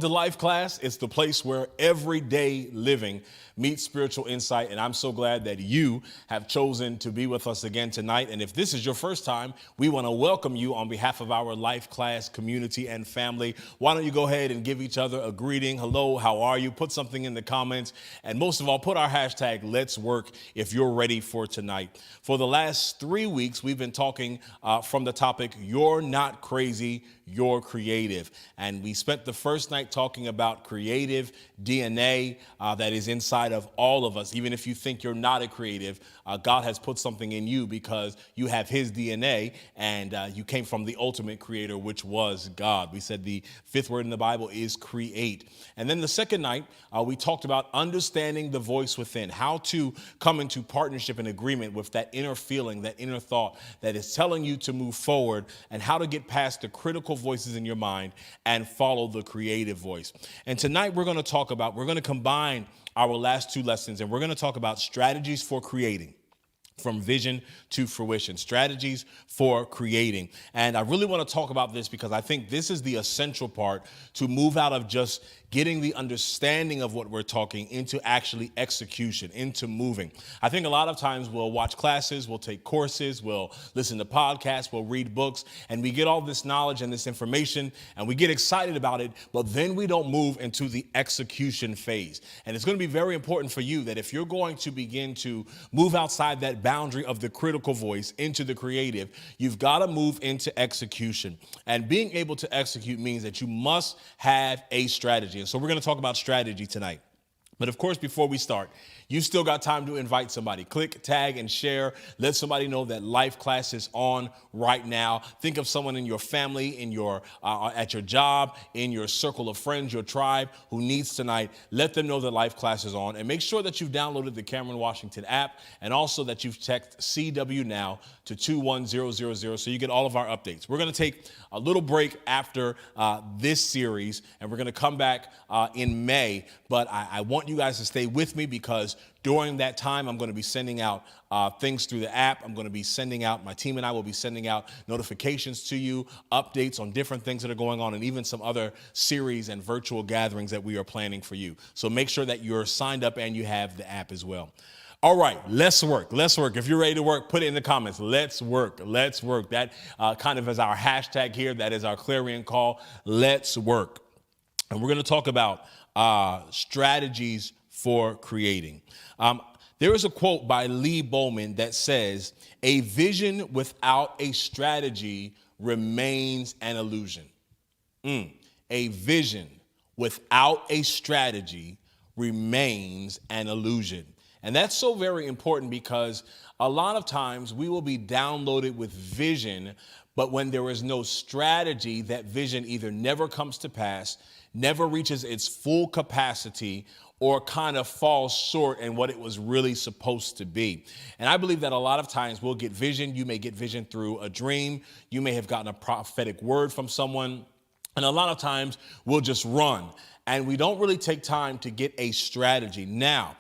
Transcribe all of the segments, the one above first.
to Life Class. It's the place where everyday living meets spiritual insight, and I'm so glad that you have chosen to be with us again tonight. And if this is your first time, we want to welcome you on behalf of our Life Class community and family. Why don't you go ahead and give each other a greeting? Hello, how are you? Put something in the comments, and most of all, put our hashtag Let's Work if you're ready for tonight. For the last 3 weeks, we've been talking from the topic, You're Not Crazy, You're Creative. And we spent the first night talking about creative DNA that is inside of all of us. Even if you think you're not a creative, God has put something in you because you have his DNA and you came from the ultimate creator, which was God. We said the fifth word in the Bible is create. And then the second night, we talked about understanding the voice within, how to come into partnership and agreement with that inner feeling, that inner thought that is telling you to move forward, and how to get past the critical voices in your mind and follow the creative voice. And tonight we're going to combine our last two lessons, and we're going to talk about strategies for creating. From vision to fruition, strategies for creating. And I really want to talk about this because I think this is the essential part to move out of just getting the understanding of what we're talking into actually execution, into moving. I think a lot of times we'll watch classes, we'll take courses, we'll listen to podcasts, we'll read books, and we get all this knowledge and this information, and we get excited about it, but then we don't move into the execution phase. And it's going to be very important for you that if you're going to begin to move outside that boundary of the critical voice into the creative, you've got to move into execution. And being able to execute means that you must have a strategy. And so we're going to talk about strategy tonight. But of course, before we start, you still got time to invite somebody. Click, tag, and share. Let somebody know that Life Class is on right now. Think of someone in your family, in your at your job, in your circle of friends, your tribe who needs tonight. Let them know that Life Class is on. And make sure that you've downloaded the CamAWashington app, and also that you've texted CW now to 21000 so you get all of our updates. We're going to take a little break after this series, and we're going to come back in May. But I want you guys to stay with me because during that time, I'm going to be sending out things through the app. I'm going to be sending out, my team and I will be sending out notifications to you, updates on different things that are going on, and even some other series and virtual gatherings that we are planning for you. So make sure that you're signed up and you have the app as well. All right, let's work. Let's work. If you're ready to work, put it in the comments. Let's work. Let's work. That kind of is our hashtag here. That is our clarion call. Let's work. And we're going to talk about strategies for creating. There is a quote by Lee Bowman that says, "A vision without a strategy remains an illusion." A vision without a strategy remains an illusion. And that's so very important because a lot of times we will be downloaded with vision, but when there is no strategy, that vision either never comes to pass, never reaches its full capacity, or kind of falls short in what it was really supposed to be. And I believe that a lot of times we'll get vision. You may get vision through a dream. You may have gotten a prophetic word from someone. And a lot of times we'll just run. And we don't really take time to get a strategy. Now,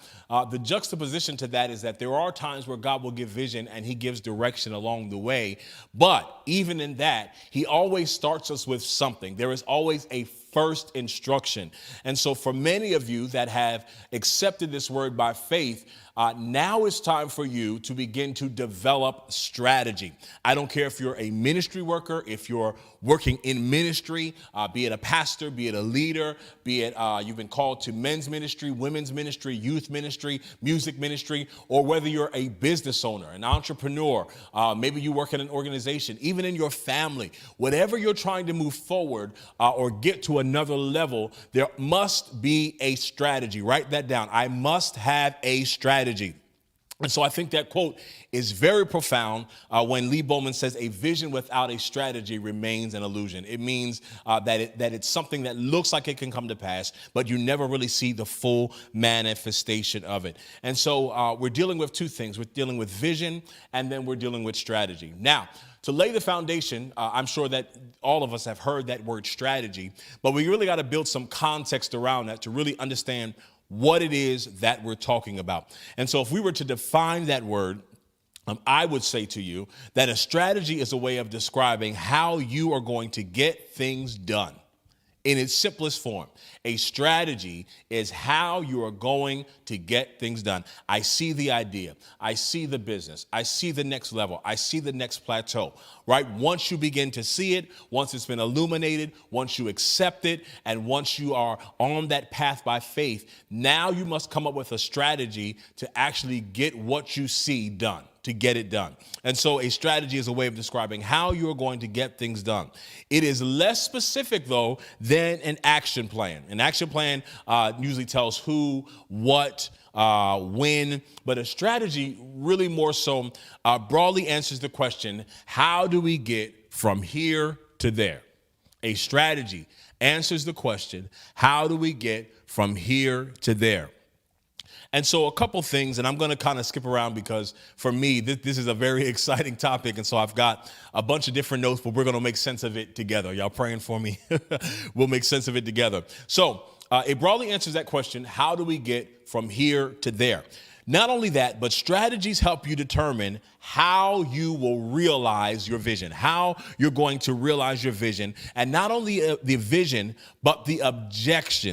the juxtaposition to that is that there are times where God will give vision and he gives direction along the way. But even in that, he always starts us with something. There is always a first instruction. And so for many of you that have accepted this word by faith, now it's time for you to begin to develop strategy. I don't care if you're a ministry worker, if you're working in ministry, be it a pastor, be it a leader, be it you've been called to men's ministry, women's ministry, youth ministry, music ministry, or whether you're a business owner, an entrepreneur, maybe you work in an organization, even in your family, whatever you're trying to move forward or get to another level, there must be a strategy. Write that down. I must have a strategy. And so I think that quote is very profound when Lee Bowman says a vision without a strategy remains an illusion. It means that it's something that looks like it can come to pass, but you never really see the full manifestation of it. And so we're dealing with two things. We're dealing with vision, and then we're dealing with strategy. Now, to lay the foundation, I'm sure that all of us have heard that word strategy, but we really got to build some context around that to really understand what it is that we're talking about. And so if we were to define that word, I would say to you that a strategy is a way of describing how you are going to get things done. In its simplest form, a strategy is how you are going to get things done. I see the idea. I see the business. I see the next level. I see the next plateau, right? Once you begin to see it, once it's been illuminated, once you accept it, and once you are on that path by faith, now you must come up with a strategy to actually get what you see done, to get it done. And so a strategy is a way of describing how you're going to get things done. It is less specific, though, than an action plan. An action plan usually tells who, what, when, but a strategy really more so broadly answers the question, how do we get from here to there? A strategy answers the question, how do we get from here to there? And so a couple things, and I'm going to kind of skip around because for me, this is a very exciting topic. And so I've got a bunch of different notes, but we're going to make sense of it together. Y'all praying for me? We'll make sense of it together. So it broadly answers that question, how do we get from here to there? Not only that, but strategies help you determine how you will realize your vision, how you're going to realize your vision. And not only the vision, but the objectives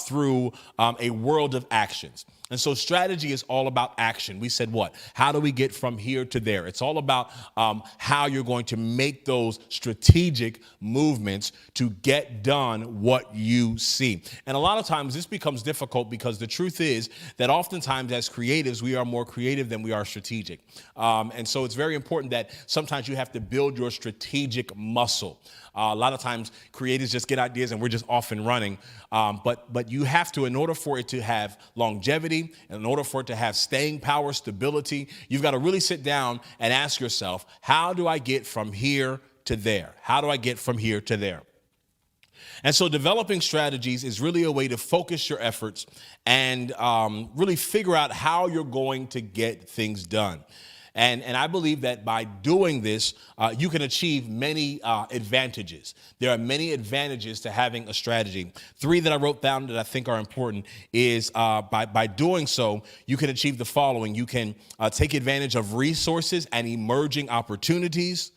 through a world of actions. And so strategy is all about action. We said what? How do we get from here to there? It's all about how you're going to make those strategic movements to get done what you see. And a lot of times this becomes difficult because the truth is that oftentimes as creatives, we are more creative than we are strategic. And so it's very important that sometimes you have to build your strategic muscle. A lot of times creatives just get ideas and we're just off and running. But you have to, in order for it to have longevity, and in order for it to have staying power, stability, you've got to really sit down and ask yourself, how do I get from here to there? How do I get from here to there? And so developing strategies is really a way to focus your efforts and really figure out how you're going to get things done. And I believe that by doing this, you can achieve many advantages. There are many advantages to having a strategy. 3 that I wrote down that I think are important is by doing so, you can achieve the following. You can take advantage of resources and emerging opportunities.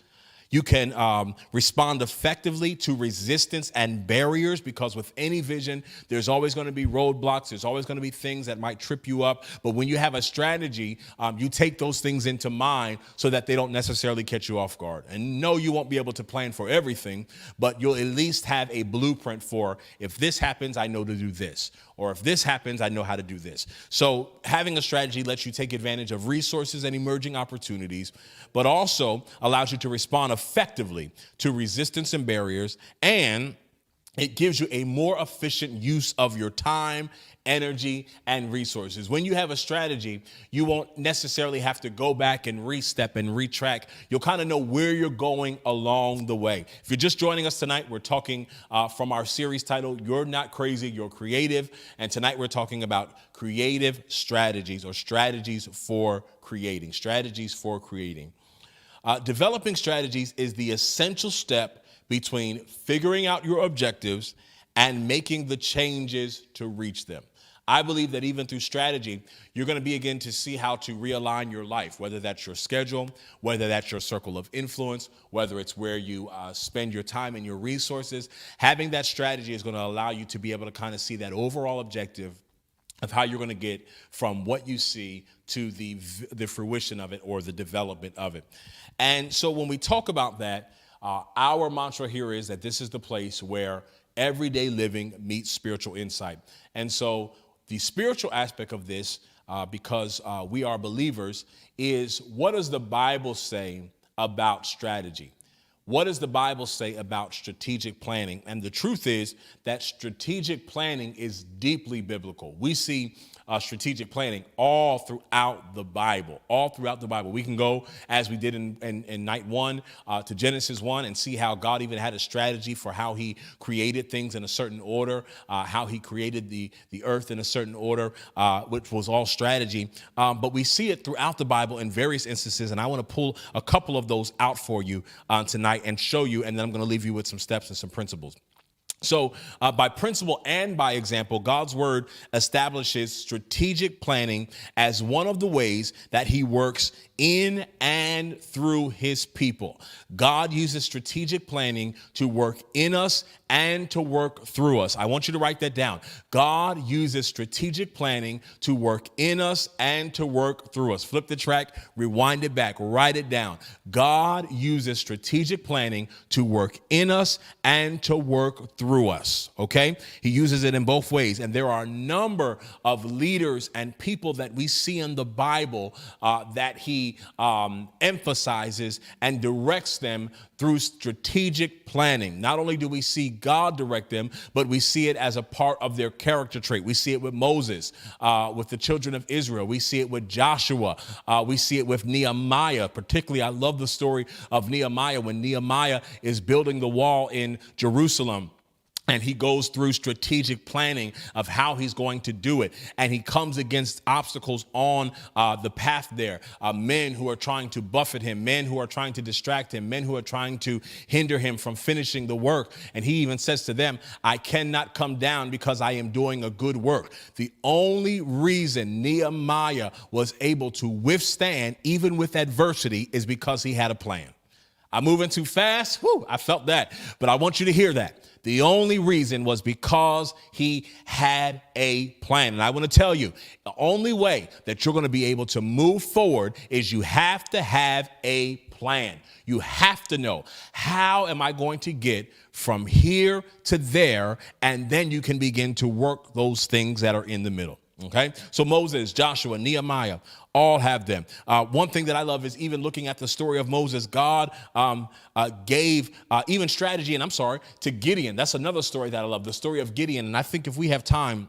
You can respond effectively to resistance and barriers, because with any vision, there's always going to be roadblocks. There's always going to be things that might trip you up. But when you have a strategy, you take those things into mind so that they don't necessarily catch you off guard. And no, you won't be able to plan for everything, but you'll at least have a blueprint for, if this happens, I know to do this. Or if this happens, I know how to do this. So having a strategy lets you take advantage of resources and emerging opportunities, but also allows you to respond effectively to resistance and barriers, and it gives you a more efficient use of your time, energy, and resources. When you have a strategy, you won't necessarily have to go back and re-step and retrack. You'll kind of know where you're going along the way. If you're just joining us tonight, we're talking from our series titled, You're Not Crazy, You're Creative. And tonight we're talking about creative strategies, or strategies for creating. Developing strategies is the essential step between figuring out your objectives and making the changes to reach them. I believe that even through strategy, you're going to begin to see how to realign your life, whether that's your schedule, whether that's your circle of influence, whether it's where you spend your time and your resources. Having that strategy is going to allow you to be able to kind of see that overall objective of how you're going to get from what you see to the fruition of it, or the development of it. And so when we talk about that, our mantra here is that this is the place where everyday living meets spiritual insight. And so the spiritual aspect of this, because we are believers, is, what does the Bible say about strategy? What does the Bible say about strategic planning? And the truth is that strategic planning is deeply biblical. We see strategic planning all throughout the Bible, We can go, as we did in night 1, to Genesis 1, and see how God even had a strategy for how he created things in a certain order, how he created the earth in a certain order, which was all strategy. But we see it throughout the Bible in various instances, and I want to pull a couple of those out for you tonight and show you, and then I'm going to leave you with some steps and some principles. So by principle and by example, God's word establishes strategic planning as one of the ways that he works in and through his people. God uses strategic planning to work in us and to work through us. I want you to write that down. God uses strategic planning to work in us and to work through us. Flip the track, rewind it back, write it down. God uses strategic planning to work in us and to work through us. Okay? He uses it in both ways. And there are a number of leaders and people that we see in the Bible that he emphasizes and directs them through strategic planning. Not only do we see God direct them, but we see it as a part of their character trait. We see it with Moses, with the children of Israel. We see it with Joshua. We see it with Nehemiah. Particularly, I love the story of Nehemiah when Nehemiah is building the wall in Jerusalem. And he goes through strategic planning of how he's going to do it. And he comes against obstacles on the path there. Men who are trying to buffet him, men who are trying to distract him, men who are trying to hinder him from finishing the work. And he even says to them, I cannot come down because I am doing a good work. The only reason Nehemiah was able to withstand, even with adversity, is because he had a plan. I'm moving too fast. Whew, I felt that. But I want you to hear that. The only reason was because he had a plan. And I want to tell you, the only way that you're going to be able to move forward is you have to have a plan. You have to know, how am I going to get from here to there? And then you can begin to work those things that are in the middle. Okay, so Moses, Joshua, Nehemiah, all have them. One thing that I love is even looking at the story of Moses, God gave even strategy, and to Gideon. That's another story that I love, the story of Gideon. And I think if we have time,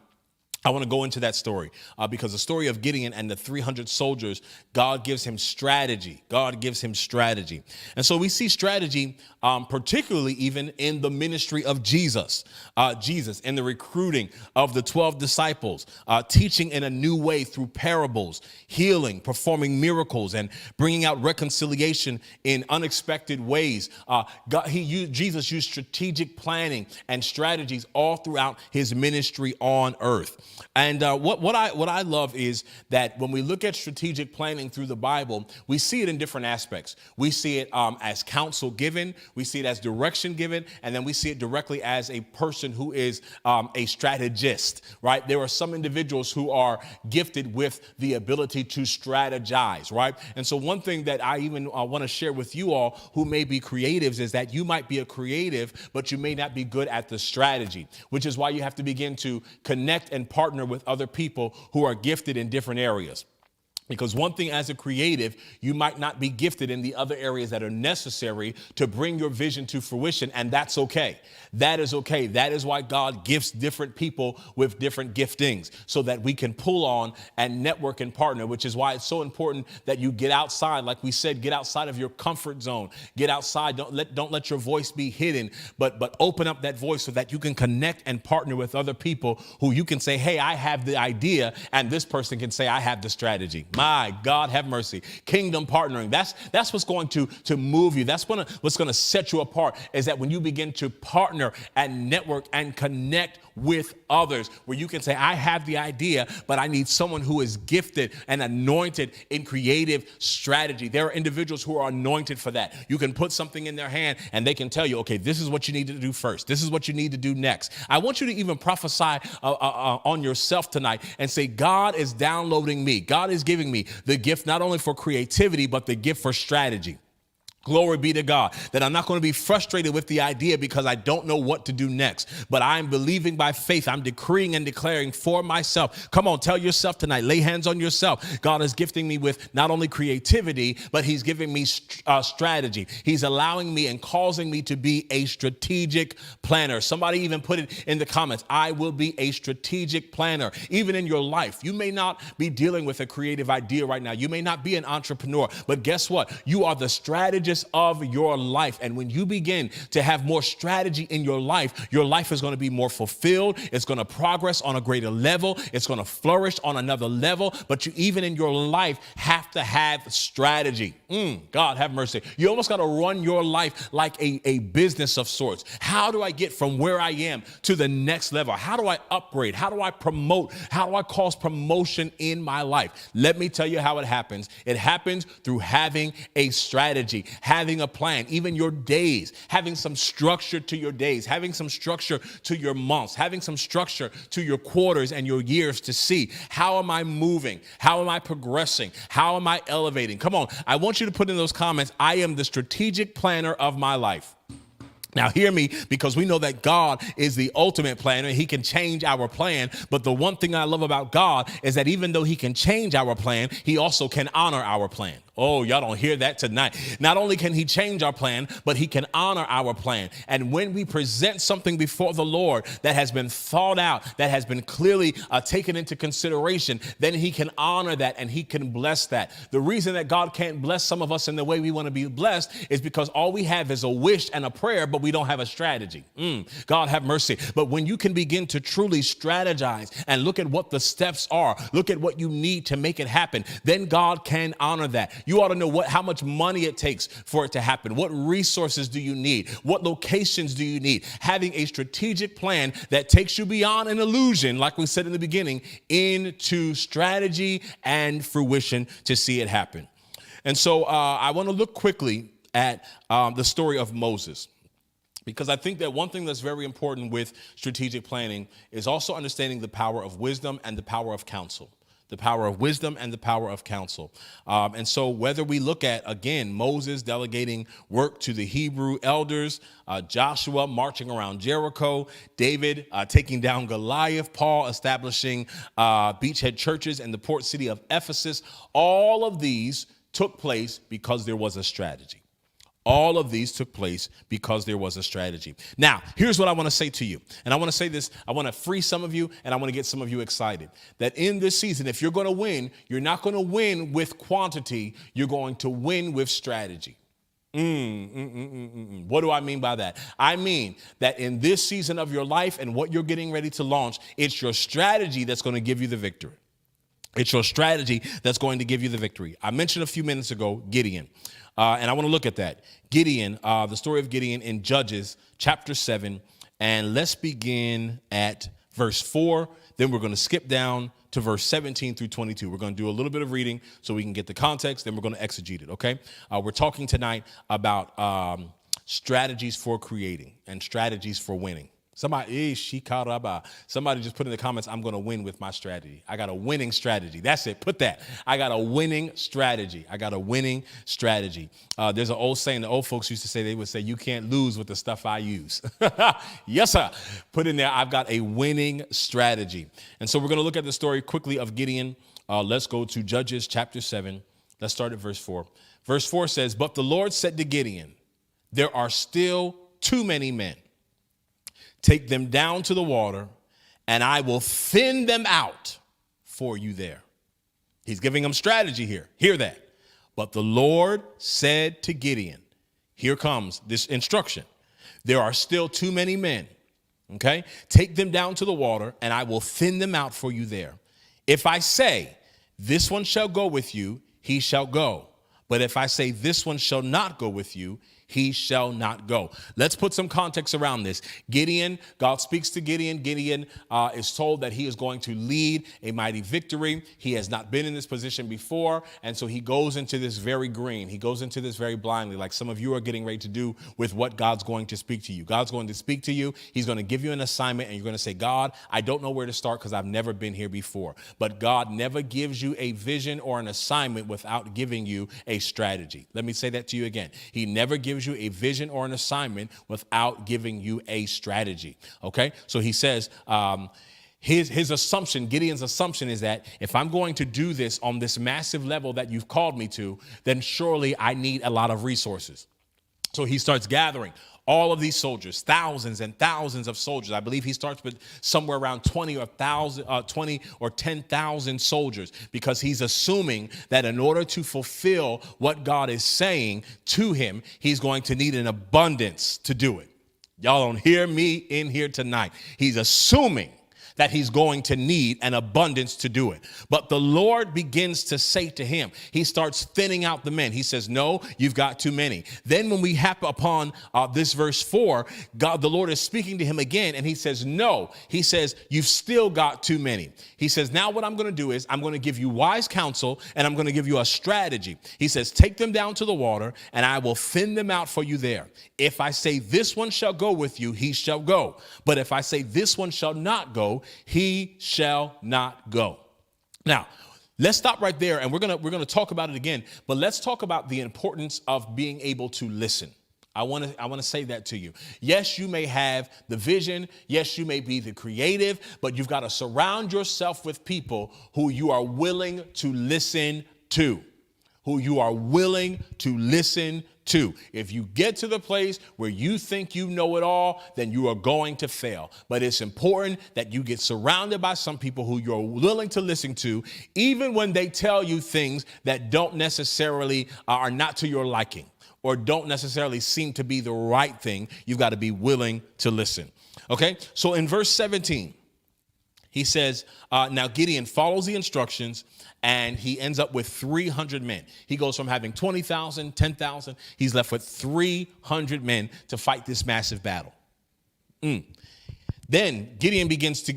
I want to go into that story because the story of Gideon and the 300 soldiers, God gives him strategy. God gives him strategy. And so we see strategy, particularly even in the ministry of Jesus, in the recruiting of the 12 disciples, teaching in a new way through parables, healing, performing miracles, and bringing out reconciliation in unexpected ways. Jesus used strategic planning and strategies all throughout his ministry on earth. And what I love is that when we look at strategic planning through the Bible, we see it in different aspects. We see it as counsel given, we see it as direction given, and then we see it directly as a person who is a strategist, right? There are some individuals who are gifted with the ability to strategize, right? And so one thing that I even want to share with you all who may be creatives is that you might be a creative, but you may not be good at the strategy, which is why you have to begin to connect and partner with other people who are gifted in different areas. Because one thing as a creative, you might not be gifted in the other areas that are necessary to bring your vision to fruition, and that's okay. That is okay. That is why God gifts different people with different giftings so that we can pull on and network and partner, which is why it's so important that you get outside. Like we said, get outside of your comfort zone. Get outside. Don't let your voice be hidden, but open up that voice so that you can connect and partner with other people who you can say, hey, I have the idea, and this person can say, I have the strategy. My God, have mercy. Kingdom partnering. That's what's going to move you. That's what's going to set you apart, is that when you begin to partner and network and connect with others, where you can say, I have the idea, but I need someone who is gifted and anointed in creative strategy. There are individuals who are anointed for that. You can put something in their hand and they can tell you, okay, this is what you need to do first. This is what you need to do next. I want you to even prophesy on yourself tonight and say, God is downloading me. God is giving me the gift not only for creativity, but the gift for strategy. Glory be to God, that I'm not going to be frustrated with the idea because I don't know what to do next, but I'm believing by faith. I'm decreeing and declaring for myself. Come on, tell yourself tonight, lay hands on yourself. God is gifting me with not only creativity, but he's giving me strategy. He's allowing me and causing me to be a strategic planner. Somebody even put it in the comments. I will be a strategic planner. Even in your life, you may not be dealing with a creative idea right now. You may not be an entrepreneur, but guess what? You are the strategist fullness of your life. And when you begin to have more strategy in your life is going to be more fulfilled. It's going to progress on a greater level. It's going to flourish on another level. But you, even in your life, have to have strategy. God have mercy. You almost got to run your life like a business of sorts. How do I get from where I am to the next level? How do I upgrade? How do I promote? How do I cause promotion in my life? Let me tell you how it happens. It happens through having a strategy, having a plan, even your days, having some structure to your days, having some structure to your months, having some structure to your quarters and your years to see, how am I moving? How am I progressing? How am I elevating? Come on. I want you to put in those comments, I am the strategic planner of my life. Now, hear me, because we know that God is the ultimate planner. He can change our plan. But the one thing I love about God is that even though he can change our plan, he also can honor our plan. Oh, y'all don't hear that tonight. Not only can he change our plan, but he can honor our plan. And when we present something before the Lord that has been thought out, that has been clearly taken into consideration, then he can honor that and he can bless that. The reason that God can't bless some of us in the way we want to be blessed is because all we have is a wish and a prayer, but we don't have a strategy. God have mercy. But when you can begin to truly strategize and look at what the steps are, look at what you need to make it happen, then God can honor that. You ought to know how much money it takes for it to happen. What resources do you need? What locations do you need? Having a strategic plan that takes you beyond an illusion, like we said in the beginning, into strategy and fruition to see it happen. And so I want to look quickly at the story of Moses, because I think that one thing that's very important with strategic planning is also understanding the power of wisdom and the power of counsel. The power of wisdom and the power of counsel. And so whether we look at, again, Moses delegating work to the Hebrew elders, Joshua marching around Jericho, David taking down Goliath, Paul establishing beachhead churches in the port city of Ephesus, all of these took place because there was a strategy. All of these took place because there was a strategy. Now, here's what I want to say to you. And I want to say this. I want to free some of you, and I want to get some of you excited. That in this season, if you're going to win, you're not going to win with quantity. You're going to win with strategy. What do I mean by that? I mean that in this season of your life and what you're getting ready to launch, it's your strategy that's going to give you the victory. It's your strategy that's going to give you the victory. I mentioned a few minutes ago, Gideon. And I want to look at that. Gideon, the story of Gideon in Judges chapter 7. And let's begin at verse 4. Then we're going to skip down to verse 17 through 22. We're going to do a little bit of reading so we can get the context. Then we're going to exegete it, okay? We're talking tonight about strategies for creating and strategies for winning. Somebody just put in the comments, I'm going to win with my strategy. I got a winning strategy. That's it. Put that. I got a winning strategy. I got a winning strategy. There's an old saying the old folks used to say, they would say, you can't lose with the stuff I use. Yes, sir. Put in there, I've got a winning strategy. And so we're going to look at the story quickly of Gideon. Let's go to Judges chapter 7. Let's start at verse 4. Verse 4 says, but the Lord said to Gideon, there are still too many men. Take them down to the water, and I will thin them out for you there. He's giving them strategy here. Hear that. But the Lord said to Gideon, here comes this instruction. There are still too many men. Okay? Take them down to the water, and I will thin them out for you there. If I say, this one shall go with you, he shall go. But if I say, this one shall not go with you, he shall not go. Let's put some context around this. Gideon, God speaks to Gideon. Gideon is told that he is going to lead a mighty victory. He has not been in this position before. And so he goes into this very green. He goes into this very blindly, like some of you are getting ready to do with what God's going to speak to you. God's going to speak to you. He's going to give you an assignment, and you're going to say, God, I don't know where to start because I've never been here before. But God never gives you a vision or an assignment without giving you a strategy. Let me say that to you again. He never gives you a vision or an assignment without giving you a strategy. Okay. So he says, his assumption, Gideon's assumption is that if I'm going to do this on this massive level that you've called me to, then surely I need a lot of resources. So he starts gathering all of these soldiers, thousands and thousands of soldiers. I believe he starts with somewhere around 20 or 10,000 soldiers, because he's assuming that in order to fulfill what God is saying to him, he's going to need an abundance to do it. Y'all don't hear me in here tonight. He's assuming that he's going to need an abundance to do it. But the Lord begins to say to him, he starts thinning out the men. He says, no, you've got too many. Then when we happen upon this verse 4, God, the Lord is speaking to him again, and he says, no. He says, you've still got too many. He says, now what I'm going to do is I'm going to give you wise counsel, and I'm going to give you a strategy. He says, take them down to the water, and I will thin them out for you there. If I say this one shall go with you, he shall go. But if I say this one shall not go, he shall not go. Now, let's stop right there, and we're gonna talk about it again, but let's talk about the importance of being able to listen. I want to say that to you. Yes, you may have the vision. Yes, you may be the creative, but you've got to surround yourself with people who you are willing to listen to. Who you are willing to listen to. If you get to the place where you think you know it all, then you are going to fail. But it's important that you get surrounded by some people who you're willing to listen to, even when they tell you things that don't necessarily are not to your liking or don't necessarily seem to be the right thing. You've got to be willing to listen. Okay, so in verse 17, he says, now Gideon follows the instructions, and he ends up with 300 men. He goes from having 20,000, 10,000. He's left with 300 men to fight this massive battle. Then Gideon begins to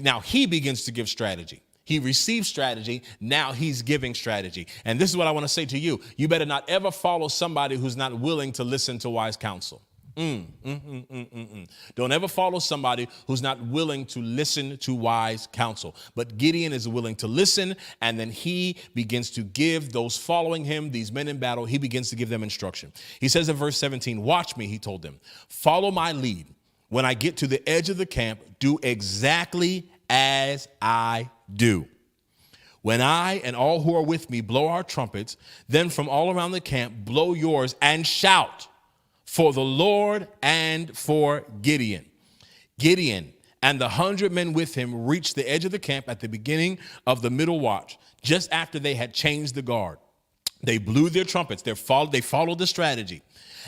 give strategy. He receives strategy. Now he's giving strategy. And this is what I want to say to you. You better not ever follow somebody who's not willing to listen to wise counsel. Don't ever follow somebody who's not willing to listen to wise counsel. But Gideon is willing to listen, and then he begins to give those following him, these men in battle, he begins to give them instruction. He says in verse 17, watch me, he told them, follow my lead. When I get to the edge of the camp, do exactly as I do. When I and all who are with me blow our trumpets, then from all around the camp, blow yours and shout for the Lord and for Gideon. Gideon and the 100 men with him reached the edge of the camp at the beginning of the middle watch, just after they had changed the guard. They blew their trumpets. They followed the strategy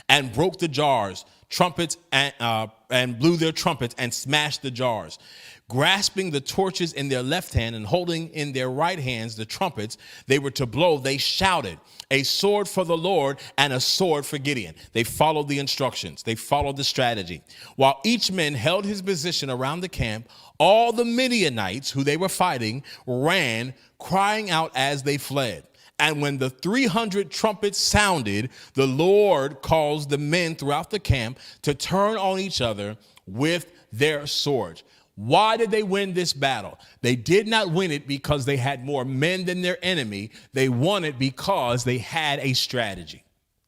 and broke the jars, trumpets, and blew their trumpets and smashed the jars. Grasping the torches in their left hand and holding in their right hands the trumpets they were to blow, they shouted, a sword for the Lord and a sword for Gideon. They followed the instructions. They followed the strategy. While each man held his position around the camp, all the Midianites who they were fighting ran, crying out as they fled. And when the 300 trumpets sounded, the Lord caused the men throughout the camp to turn on each other with their swords. Why did they win this battle? They did not win it because they had more men than their enemy. They won it because they had a strategy.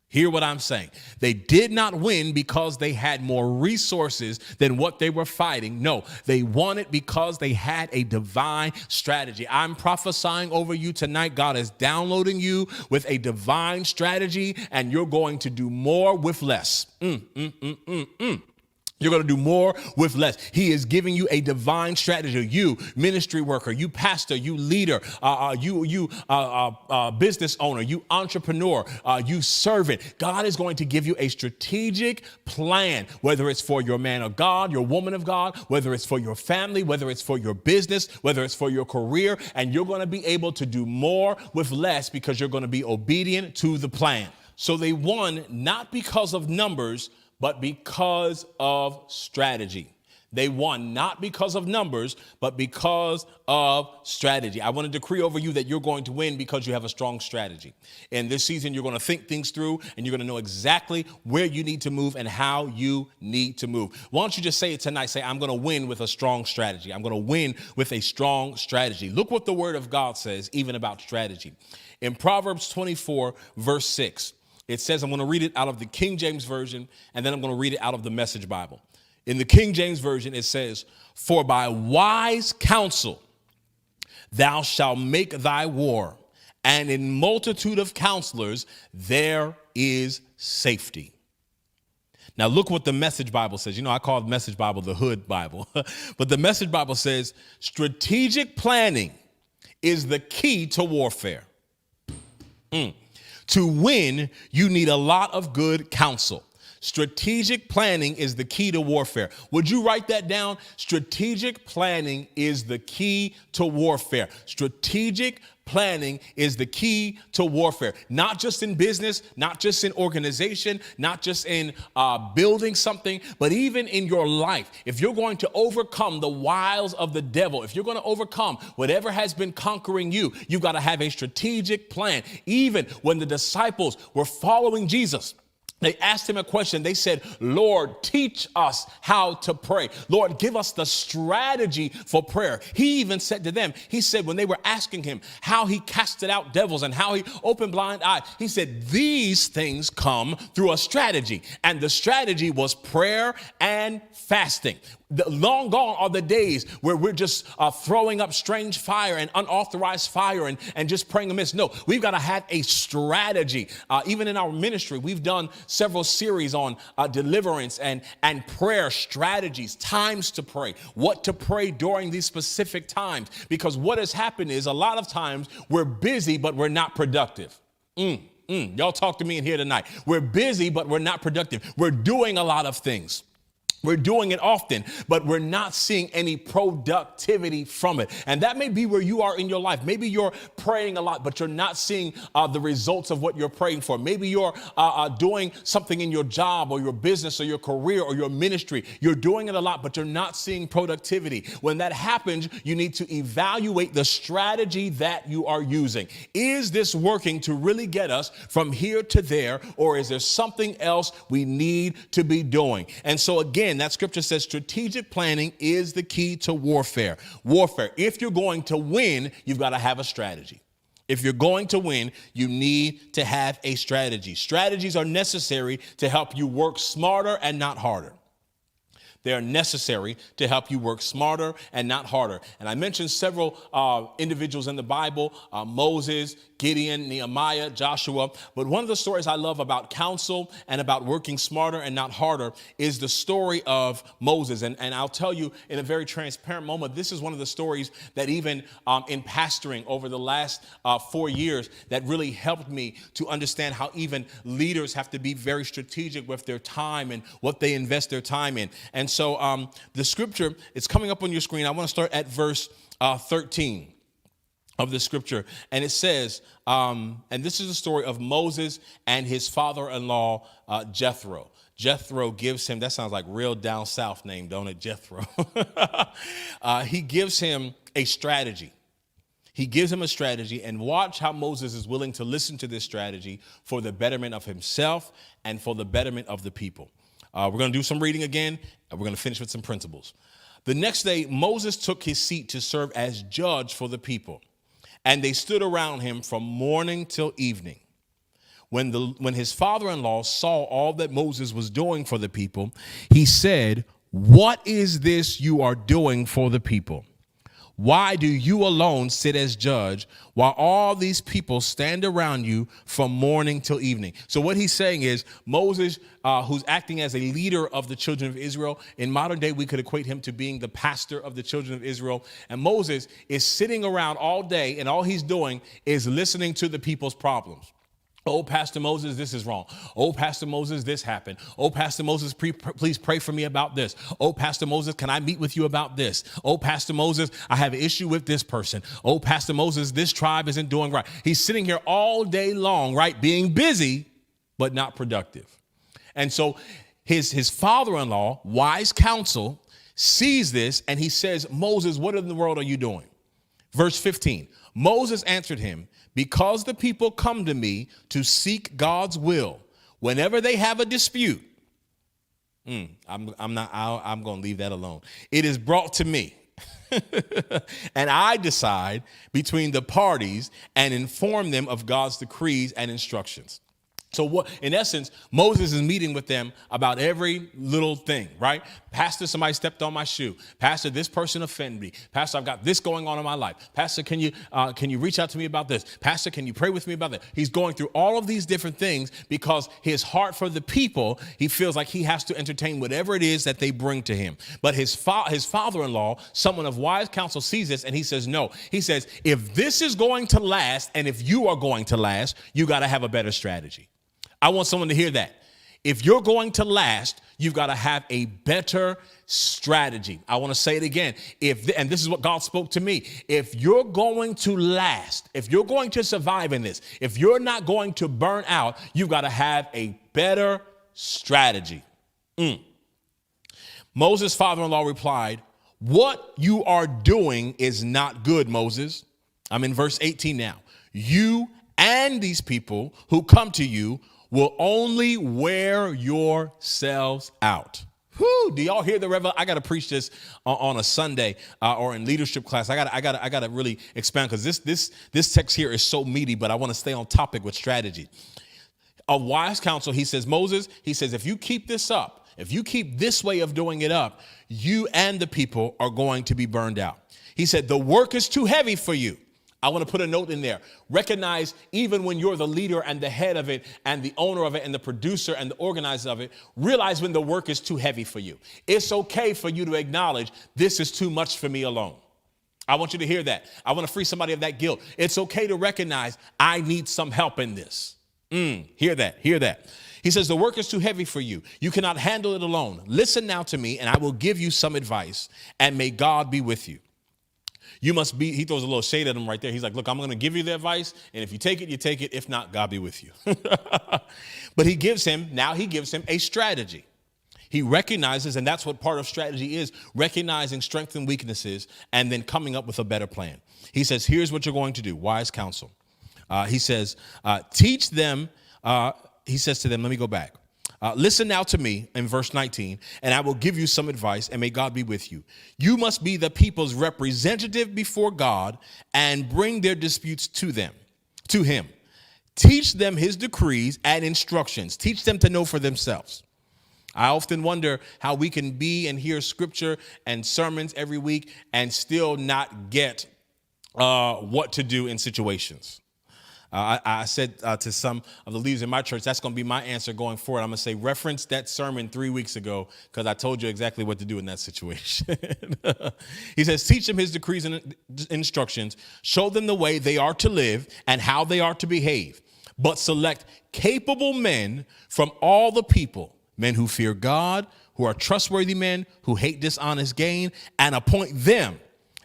Hear what I'm saying. They did not win because they had more resources than what they were fighting. No, they won it because they had a divine strategy. I'm prophesying over you tonight. God is downloading you with a divine strategy, and you're going to do more with less. You're going to do more with less. He is giving you a divine strategy. You, ministry worker, you pastor, you leader, you business owner, you entrepreneur, you servant. God is going to give you a strategic plan, whether it's for your man of God, your woman of God, whether it's for your family, whether it's for your business, whether it's for your career, and you're going to be able to do more with less because you're going to be obedient to the plan. So they won not because of numbers, but because of strategy. They won not because of numbers, but because of strategy. I want to decree over you that you're going to win because you have a strong strategy. In this season, you're going to think things through, and you're going to know exactly where you need to move and how you need to move. Why don't you just say it tonight? Say, I'm going to win with a strong strategy. I'm going to win with a strong strategy. Look what the word of God says, even about strategy. In Proverbs 24, verse 6. It says, I'm going to read it out of the King James Version, and then I'm going to read it out of the Message Bible. In the King James Version, it says, for by wise counsel thou shalt make thy war, and in multitude of counselors there is safety. Now, look what the Message Bible says. You know, I call the Message Bible the Hood Bible. But the Message Bible says strategic planning is the key to warfare. To win, you need a lot of good counsel. Strategic planning is the key to warfare. Would you write that down? Strategic planning is the key to warfare. Strategic planning is the key to warfare, not just in business, not just in organization, not just in building something, but even in your life. If you're going to overcome the wiles of the devil, if you're going to overcome whatever has been conquering you, you've got to have a strategic plan. Even when the disciples were following Jesus, they asked him a question. They said, Lord, teach us how to pray. Lord, give us the strategy for prayer. He even said to them, he said, when they were asking him how he casted out devils and how he opened blind eyes, he said, these things come through a strategy. And the strategy was prayer and fasting. Long gone are the days where we're just throwing up strange fire and unauthorized fire and just praying amiss. No, we've got to have a strategy. Even in our ministry, we've done several series on deliverance and prayer strategies, times to pray, what to pray during these specific times. Because what has happened is a lot of times we're busy, but we're not productive. Y'all talk to me in here tonight. We're busy, but we're not productive. We're doing a lot of things. We're doing it often, but we're not seeing any productivity from it. And that may be where you are in your life. Maybe you're praying a lot, but you're not seeing the results of what you're praying for. Maybe you're doing something in your job or your business or your career or your ministry. You're doing it a lot, but you're not seeing productivity. When that happens, you need to evaluate the strategy that you are using. Is this working to really get us from here to there, or is there something else we need to be doing? And so again, that scripture says strategic planning is the key to warfare. Warfare. If you're going to win, you've got to have a strategy. If you're going to win, you need to have a strategy. Strategies are necessary to help you work smarter and not harder. They are necessary to help you work smarter and not harder. And I mentioned several individuals in the Bible, Moses, Gideon, Nehemiah, Joshua. But one of the stories I love about counsel and about working smarter and not harder is the story of Moses. And I'll tell you in a very transparent moment, this is one of the stories that even in pastoring over the last 4 years that really helped me to understand how even leaders have to be very strategic with their time and what they invest their time in. And so the scripture, it's coming up on your screen. I want to start at verse 13 of the scripture. And it says, and this is the story of Moses and his father-in-law, Jethro. Jethro gives him, that sounds like real down south name, don't it? Jethro. He gives him a strategy. He gives him a strategy, and watch how Moses is willing to listen to this strategy for the betterment of himself and for the betterment of the people. We're going to do some reading again, and we're going to finish with some principles. The next day, Moses took his seat to serve as judge for the people, and they stood around him from morning till evening. When his father-in-law saw all that Moses was doing for the people, he said, "What is this you are doing for the people? Why do you alone sit as judge while all these people stand around you from morning till evening?" So what he's saying is Moses, who's acting as a leader of the children of Israel, in modern day, we could equate him to being the pastor of the children of Israel. And Moses is sitting around all day, and all he's doing is listening to the people's problems. Oh, Pastor Moses, this is wrong. Oh, Pastor Moses, this happened. Oh, Pastor Moses, please pray for me about this. Oh, Pastor Moses, can I meet with you about this? Oh, Pastor Moses, I have an issue with this person. Oh, Pastor Moses, this tribe isn't doing right. He's sitting here all day long, right, being busy, but not productive. And so his father-in-law, wise counsel, sees this, and he says, Moses, what in the world are you doing? Verse 15, Moses answered him, "Because the people come to me to seek God's will whenever they have a dispute." I'm going to leave that alone. "It is brought to me, and I decide between the parties and inform them of God's decrees and instructions." So what, in essence, Moses is meeting with them about every little thing, right? Pastor, somebody stepped on my shoe. Pastor, this person offended me. Pastor, I've got this going on in my life. Pastor, can you reach out to me about this? Pastor, can you pray with me about that? He's going through all of these different things because his heart for the people, he feels like he has to entertain whatever it is that they bring to him. But his father-in-law, someone of wise counsel, sees this and he says, no. He says, if this is going to last and if you are going to last, you got to have a better strategy. I want someone to hear that. If you're going to last, you've got to have a better strategy. I want to say it again. And this is what God spoke to me. If you're going to last, if you're going to survive in this, if you're not going to burn out, you've got to have a better strategy. Moses' father-in-law replied, what you are doing is not good, Moses. I'm in verse 18 now. You and these people who come to you will only wear yourselves out. Whew, do y'all hear the revelation? I got to preach this on a Sunday or in leadership class. I got to really expand because this text here is so meaty, but I want to stay on topic with strategy. A wise counsel, he says, Moses, he says, if you keep this up, if you keep this way of doing it up, you and the people are going to be burned out. He said, the work is too heavy for you. I want to put a note in there. Recognize even when you're the leader and the head of it and the owner of it and the producer and the organizer of it, realize when the work is too heavy for you. It's okay for you to acknowledge this is too much for me alone. I want you to hear that. I want to free somebody of that guilt. It's okay to recognize I need some help in this. Hear that. Hear that. He says, the work is too heavy for you. You cannot handle it alone. Listen now to me and I will give you some advice and may God be with you. You must be, he throws a little shade at him right there. He's like, look, I'm going to give you the advice. And if you take it, you take it. If not, God be with you. But he gives him a strategy. He recognizes, and that's what part of strategy is, recognizing strengths and weaknesses and then coming up with a better plan. He says, here's what you're going to do. Wise counsel. He says, teach them. He says to them, let me go back. Listen now to me in verse 19, and I will give you some advice, and may God be with you. You must be the people's representative before God and bring their disputes to him. Teach them his decrees and instructions. Teach them to know for themselves. I often wonder how we can be and hear scripture and sermons every week and still not get what to do in situations. I said to some of the leaders in my church, that's going to be my answer going forward. I'm going to say, reference that sermon 3 weeks ago because I told you exactly what to do in that situation. He says, teach them his decrees and instructions, show them the way they are to live and how they are to behave, but select capable men from all the people, men who fear God, who are trustworthy men, who hate dishonest gain, and appoint them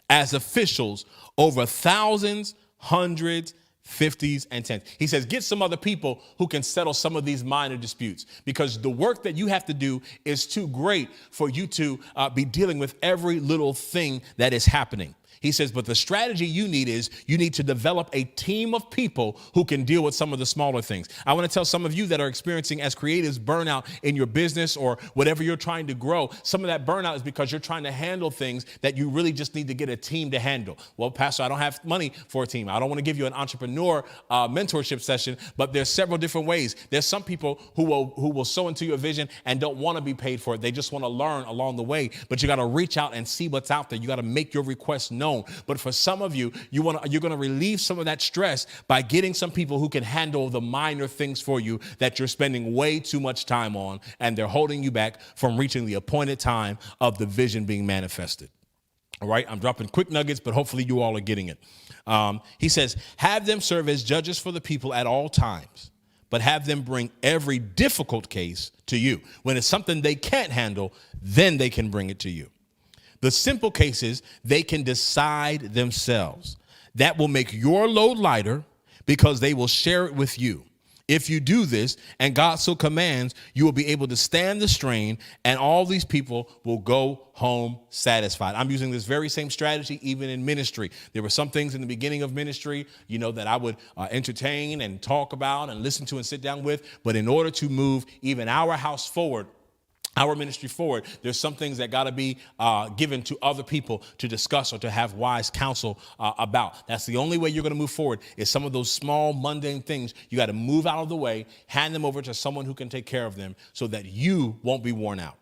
as officials over thousands, hundreds, 50s and 10s. He says, get some other people who can settle some of these minor disputes because the work that you have to do is too great for you to be dealing with every little thing that is happening. He says, but the strategy you need is you need to develop a team of people who can deal with some of the smaller things. I want to tell some of you that are experiencing as creatives burnout in your business or whatever you're trying to grow. Some of that burnout is because you're trying to handle things that you really just need to get a team to handle. Well, Pastor, I don't have money for a team. I don't want to give you an entrepreneur mentorship session, but there's several different ways. There's some people who will sow into your vision and don't want to be paid for it. They just want to learn along the way, but you got to reach out and see what's out there. You got to make your requests known. But for some of you, you're going to relieve some of that stress by getting some people who can handle the minor things for you that you're spending way too much time on, and they're holding you back from reaching the appointed time of the vision being manifested. All right, I'm dropping quick nuggets, but hopefully you all are getting it. He says, have them serve as judges for the people at all times, but have them bring every difficult case to you. When it's something they can't handle, then they can bring it to you. The simple cases, they can decide themselves. That will make your load lighter because they will share it with you. If you do this, and God so commands, you will be able to stand the strain, and all these people will go home satisfied. I'm using this very same strategy even in ministry. There were some things in the beginning of ministry, that I would entertain and talk about and listen to and sit down with. But in order to move even our house forward, our ministry forward, there's some things that got to be given to other people to discuss or to have wise counsel about. That's the only way you're going to move forward, is some of those small mundane things. You got to move out of the way, hand them over to someone who can take care of them so that you won't be worn out.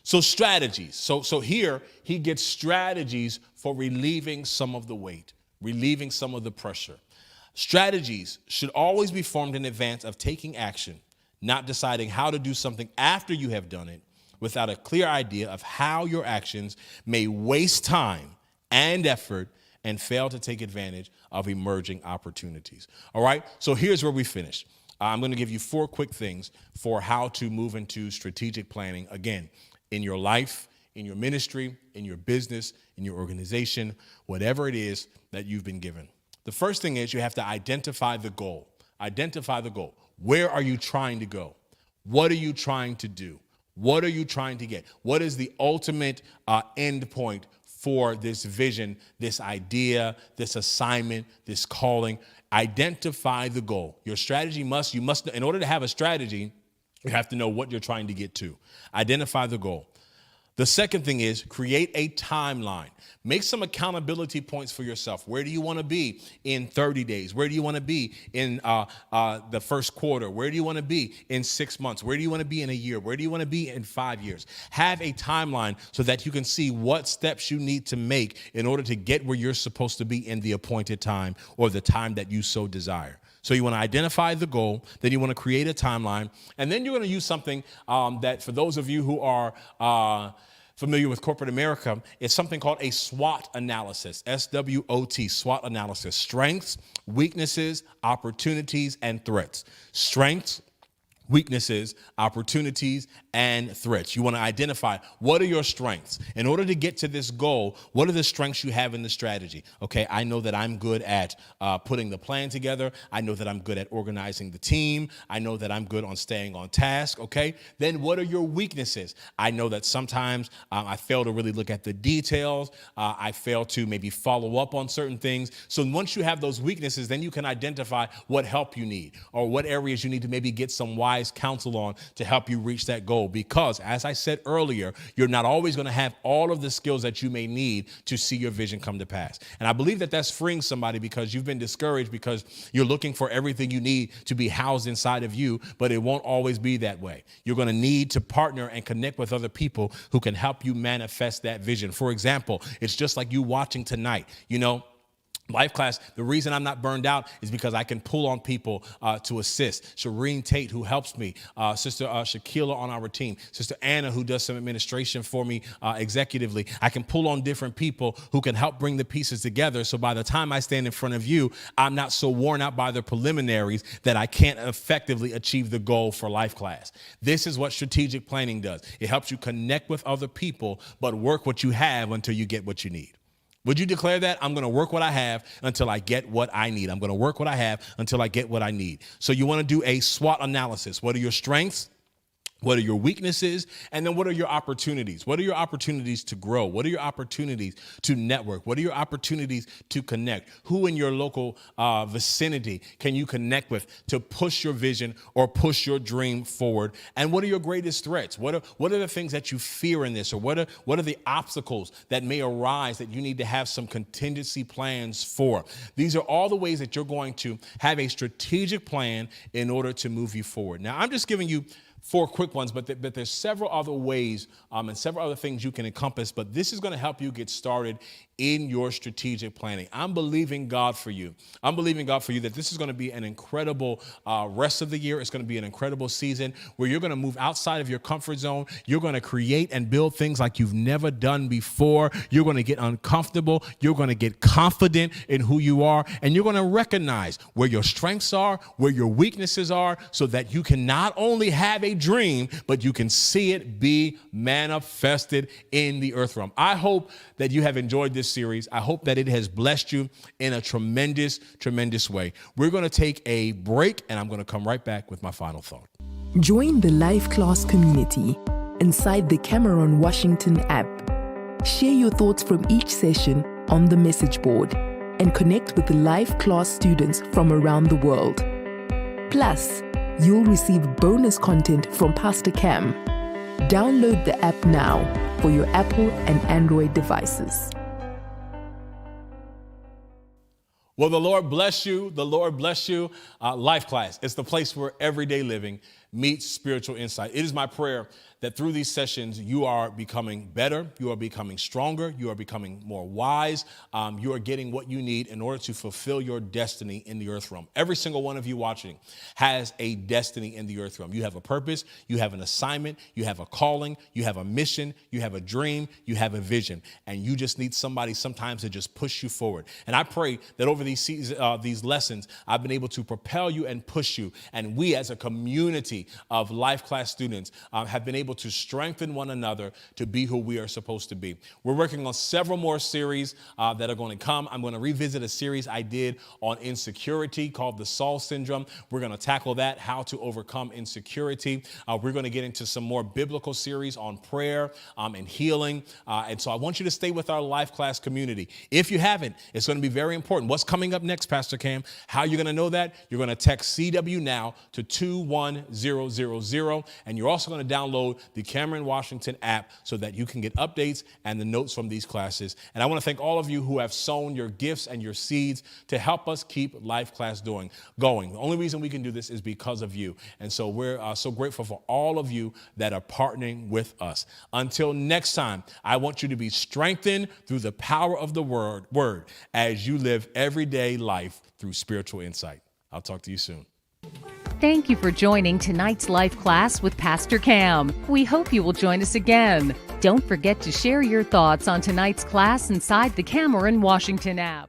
So strategies. So here he gets strategies for relieving some of the weight, relieving some of the pressure. Strategies should always be formed in advance of taking action, not deciding how to do something after you have done it without a clear idea of how your actions may waste time and effort and fail to take advantage of emerging opportunities. All right, so here's where we finish. I'm going to give you 4 quick things for how to move into strategic planning, again, in your life, in your ministry, in your business, in your organization, whatever it is that you've been given. The first thing is you have to identify the goal. Identify the goal. Where are you trying to go? What are you trying to do? What are you trying to get? What is the ultimate end point for this vision, this idea, this assignment, this calling? Identify the goal. Your strategy you must, in order to have a strategy, you have to know what you're trying to get to. Identify the goal. The second thing is create a timeline. Make some accountability points for yourself. Where do you want to be in 30 days? Where do you want to be in the first quarter? Where do you want to be in 6 months? Where do you want to be in a year? Where do you want to be in 5 years? Have a timeline so that you can see what steps you need to make in order to get where you're supposed to be in the appointed time or the time that you so desire. So you want to identify the goal, then you want to create a timeline, and then you're going to use something that, for those of you who are familiar with corporate America, it's something called a SWOT analysis, S-W-O-T, SWOT analysis. Strengths, weaknesses, opportunities, and threats. Strengths, weaknesses, opportunities, and threats. You want to identify what are your strengths. In order to get to this goal, what are the strengths you have in the strategy? Okay, I know that I'm good at putting the plan together. I know that I'm good at organizing the team. I know that I'm good on staying on task, okay? Then what are your weaknesses? I know that sometimes I fail to really look at the details. I fail to maybe follow up on certain things. So once you have those weaknesses, then you can identify what help you need or what areas you need to maybe get some wise counsel on to help you reach that goal. Because, as I said earlier, you're not always going to have all of the skills that you may need to see your vision come to pass. And I believe that that's freeing somebody, because you've been discouraged because you're looking for everything you need to be housed inside of you, but it won't always be that way. You're going to need to partner and connect with other people who can help you manifest that vision. For example, it's just like you watching tonight, Life class, the reason I'm not burned out is because I can pull on people to assist. Shireen Tate, who helps me, Sister Shaquila on our team, Sister Anna, who does some administration for me executively. I can pull on different people who can help bring the pieces together. So by the time I stand in front of you, I'm not so worn out by the preliminaries that I can't effectively achieve the goal for life class. This is what strategic planning does. It helps you connect with other people, but work what you have until you get what you need. Would you declare that? I'm going to work what I have until I get what I need. I'm going to work what I have until I get what I need. So you want to do a SWOT analysis. What are your strengths? What are your weaknesses? And then what are your opportunities? What are your opportunities to grow? What are your opportunities to network? What are your opportunities to connect? Who in your local vicinity can you connect with to push your vision or push your dream forward? And what are your greatest threats? What are the things that you fear in this? Or what are the obstacles that may arise that you need to have some contingency plans for? These are all the ways that you're going to have a strategic plan in order to move you forward. Now, I'm just giving you 4 quick ones, but there's several other ways and several other things you can encompass, but this is going to help you get started in your strategic planning. I'm believing God for you. I'm believing God for you that this is going to be an incredible rest of the year. It's going to be an incredible season where you're going to move outside of your comfort zone. You're going to create and build things like you've never done before. You're going to get uncomfortable. You're going to get confident in who you are, and you're going to recognize where your strengths are, where your weaknesses are, so that you can not only have a dream, but you can see it be manifested in the earth realm. I hope that you have enjoyed this series. I hope that it has blessed you in a tremendous, tremendous way. We're going to take a break, and I'm going to come right back with my final thought. Join the live class community inside the CamAWashington app. Share your thoughts from each session on the message board and connect with the live class students from around the world. Plus, you'll receive bonus content from Pastor Cam. Download the app now for your Apple and Android devices. Well, the Lord bless you. The Lord bless you. Life Class. It's the place where everyday living meets spiritual insight. It is my prayer that through these sessions, you are becoming better, you are becoming stronger, you are becoming more wise, you are getting what you need in order to fulfill your destiny in the earth realm. Every single one of you watching has a destiny in the earth realm. You have a purpose, you have an assignment, you have a calling, you have a mission, you have a dream, you have a vision, and you just need somebody sometimes to just push you forward. And I pray that over these lessons, I've been able to propel you and push you, and we as a community of Life Class students have been able to strengthen one another to be who we are supposed to be. We're working on several more series that are going to come. I'm going to revisit a series I did on insecurity called the Saul Syndrome. We're going to tackle that, how to overcome insecurity. We're going to get into some more biblical series on prayer and healing. And so I want you to stay with our Life Class community. If you haven't, it's going to be very important. What's coming up next, Pastor Cam? How you're going to know that? You're going to text CW now to 21000, and you're also going to download the CamAWashington app so that you can get updates and the notes from these classes. And I want to thank all of you who have sown your gifts and your seeds to help us keep Life Class going. The only reason we can do this is because of you. And so we're so grateful for all of you that are partnering with us. Until next time, I want you to be strengthened through the power of the word as you live everyday life through spiritual insight. I'll talk to you soon. Thank you for joining tonight's Life Class with Pastor Cam. We hope you will join us again. Don't forget to share your thoughts on tonight's class inside the CamAWashington app.